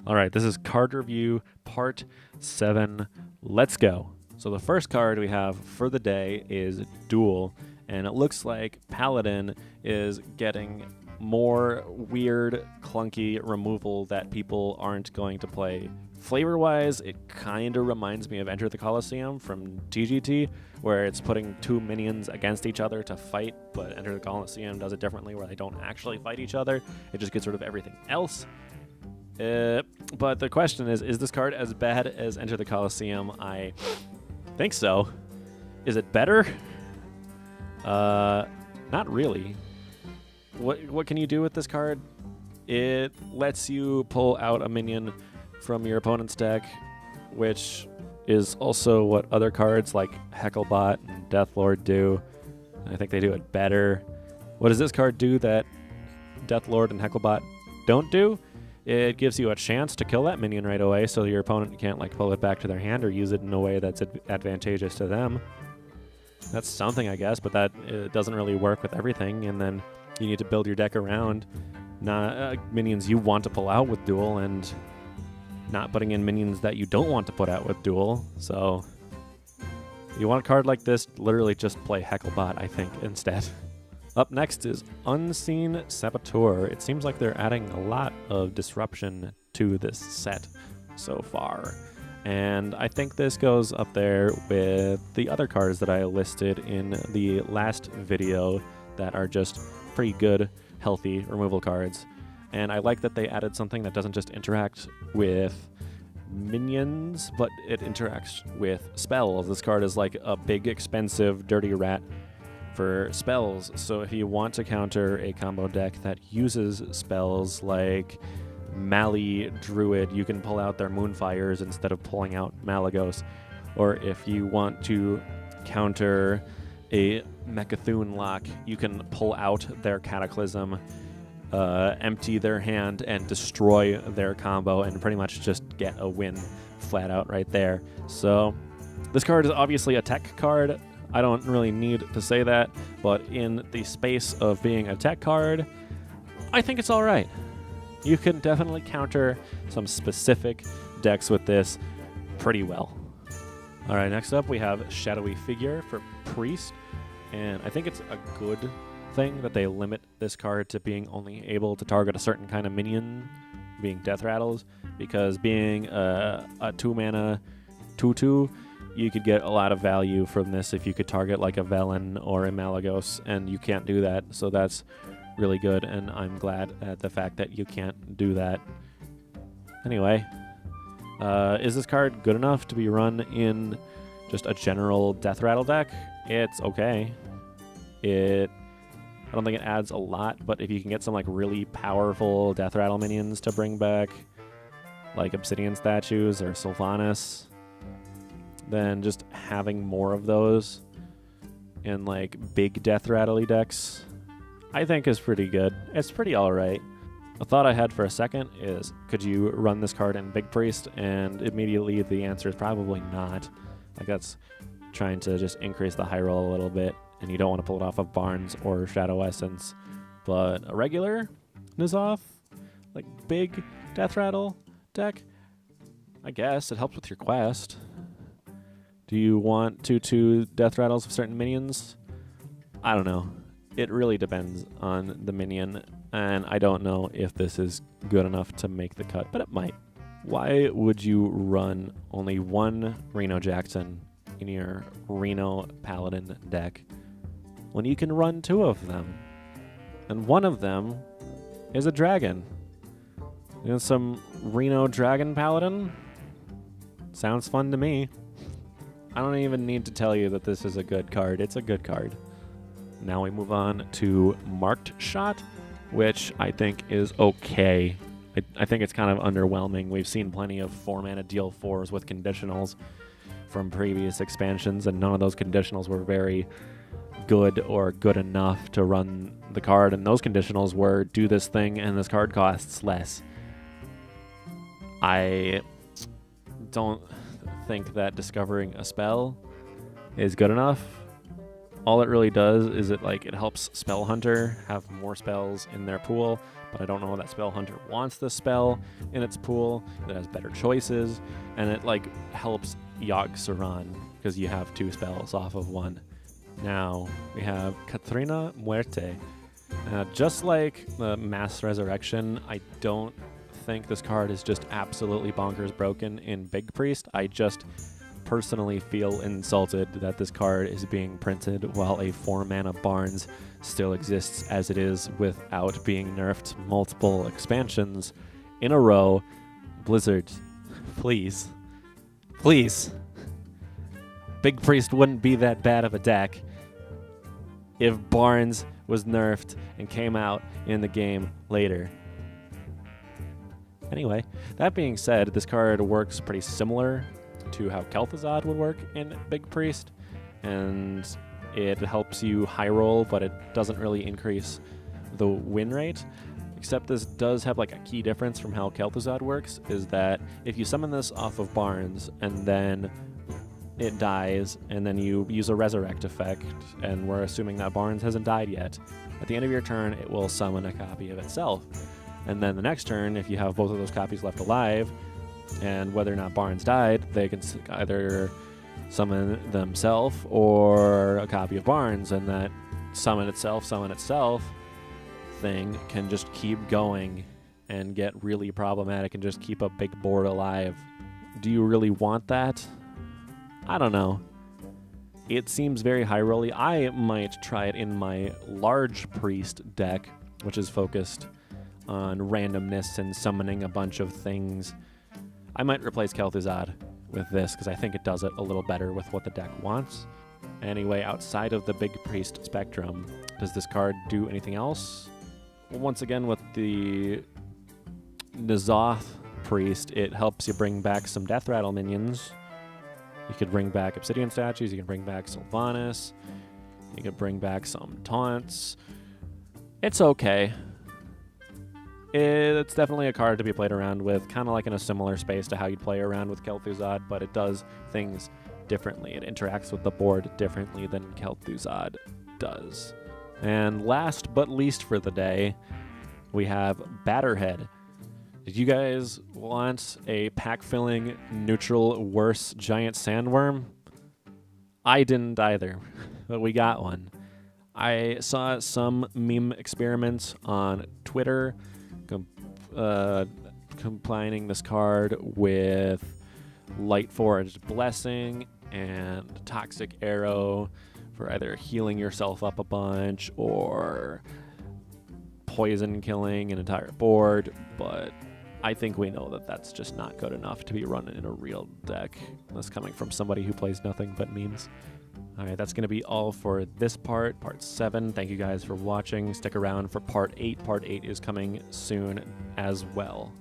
All right, this is card review part 7. Let's go. So the first card we have for the day is Duel, and it looks like Paladin is getting more weird, clunky removal that people aren't going to play. Flavor-wise, it kind of reminds me of Enter the Coliseum from TGT, where it's putting two minions against each other to fight, but Enter the Coliseum does it differently, where they don't actually fight each other. It just gets rid of everything else. But the question is this card as bad as Enter the Coliseum? I think so. Is it better? Not really. What can you do with this card? It lets you pull out a minion from your opponent's deck, which is also what other cards like Hecklebot and Deathlord do. I think they do it better. What does this card do that Deathlord and Hecklebot don't do? It gives you a chance to kill that minion right away, so your opponent can't like pull it back to their hand or use it in a way that's advantageous to them. That's something, I guess, but that doesn't really work with everything, and then you need to build your deck around minions you want to pull out with Duel and not putting in minions that you don't want to put out with Duel. So you want a card like this, literally just play Hecklebot, I think, instead. Up next is Unseen Saboteur. It seems like they're adding a lot of disruption to this set so far. And I think this goes up there with the other cards that I listed in the last video that are just pretty good, healthy removal cards. And I like that they added something that doesn't just interact with minions, but it interacts with spells. This card is like a big, expensive, dirty rat for spells. So if you want to counter a combo deck that uses spells like Mali Druid, you can pull out their Moonfires instead of pulling out Malagos. Or if you want to counter a Mecha'thun lock, you can pull out their Cataclysm, empty their hand, and destroy their combo and pretty much just get a win flat out right there. So this card is obviously a tech card. I don't really need to say that, but in the space of being a tech card, I think it's all right. You can definitely counter some specific decks with this pretty well. All right, next up we have Shadowy Figure for Priest, and I think it's a good thing that they limit this card to being only able to target a certain kind of minion, being Death Rattles, because being a 2-mana 2/2, you could get a lot of value from this if you could target like a Velen or a Malagos, and you can't do that, so that's really good, and I'm glad at the fact that you can't do that. Anyway, is this card good enough to be run in just a general Death Rattle deck? It's okay. I don't think it adds a lot, but if you can get some like really powerful Death Rattle minions to bring back, like Obsidian Statues or Sylvanas, then just having more of those in like big Death Rattle-y decks, I think is pretty good. It's pretty alright. A thought I had for a second is, could you run this card in Big Priest? And immediately the answer is probably not. Like that's trying to just increase the high roll a little bit, and you don't want to pull it off of Barnes or Shadow Essence. But a regular N'Zoth, like big Death Rattle deck, I guess it helps with your quest. Do you want 2/2 Death Rattles of certain minions? I don't know. It really depends on the minion, and I don't know if this is good enough to make the cut, but it might. Why would you run only one Reno Jackson in your Reno Paladin deck when you can run 2 of them? And one of them is a dragon. You know, some Reno Dragon Paladin? Sounds fun to me. I don't even need to tell you that this is a good card. It's a good card. Now we move on to Marked Shot, which I think is okay. I think it's kind of underwhelming. We've seen plenty of 4-mana deal 4s with conditionals from previous expansions, and none of those conditionals were very good or good enough to run the card, and those conditionals were do this thing and this card costs less. I don't think that discovering a spell is good enough. All it really does is it helps Spell Hunter have more spells in their pool, but I don't know that Spell Hunter wants this spell in its pool. It has better choices, and it like helps Yogg-Saron because you have 2 spells off of 1. Now we have Katrina Muerte. Just like the Mass Resurrection, I don't think this card is just absolutely bonkers broken in Big Priest. I just personally feel insulted that this card is being printed while a 4-mana Barnes still exists as it is without being nerfed multiple expansions in a row. Blizzard, please. Please. Big Priest wouldn't be that bad of a deck if Barnes was nerfed and came out in the game later. Anyway, that being said, this card works pretty similar to how Kel'Thuzad would work in Big Priest, and it helps you high roll, but it doesn't really increase the win rate. Except this does have like a key difference from how Kel'Thuzad works, is that if you summon this off of Barnes and then it dies, and then you use a resurrect effect, and we're assuming that Barnes hasn't died yet, at the end of your turn it will summon a copy of itself. And then the next turn, if you have both of those copies left alive, and whether or not Barnes died, they can either summon themselves or a copy of Barnes, and that summon itself thing can just keep going and get really problematic and just keep a big board alive. Do you really want that? I don't know. It seems very high rolly. I might try it in my large priest deck, which is focused on randomness and summoning a bunch of things. I might replace Kel'Thuzad with this because I think it does it a little better with what the deck wants. Anyway, outside of the Big Priest spectrum, does this card do anything else? Well, once again, with the N'Zoth Priest, it helps you bring back some Death Rattle minions. You could bring back Obsidian statues, you can bring back Sylvanas, you could bring back some taunts. It's okay. It's definitely a card to be played around with, kind of like in a similar space to how you'd play around with Kel'Thuzad, but it does things differently. It interacts with the board differently than Kel'Thuzad does. And last but least for the day, we have Batterhead. Did you guys want a pack-filling, neutral, worse giant sandworm? I didn't either, but we got one. I saw some meme experiments on Twitter combining this card with Lightforged Blessing and Toxic Arrow for either healing yourself up a bunch or poison killing an entire board, but I think we know that that's just not good enough to be run in a real deck. That's coming from somebody who plays nothing but memes. Alright, that's going to be all for this part 7. Thank you guys for watching. Stick around for part 8. Part 8 is coming soon as well.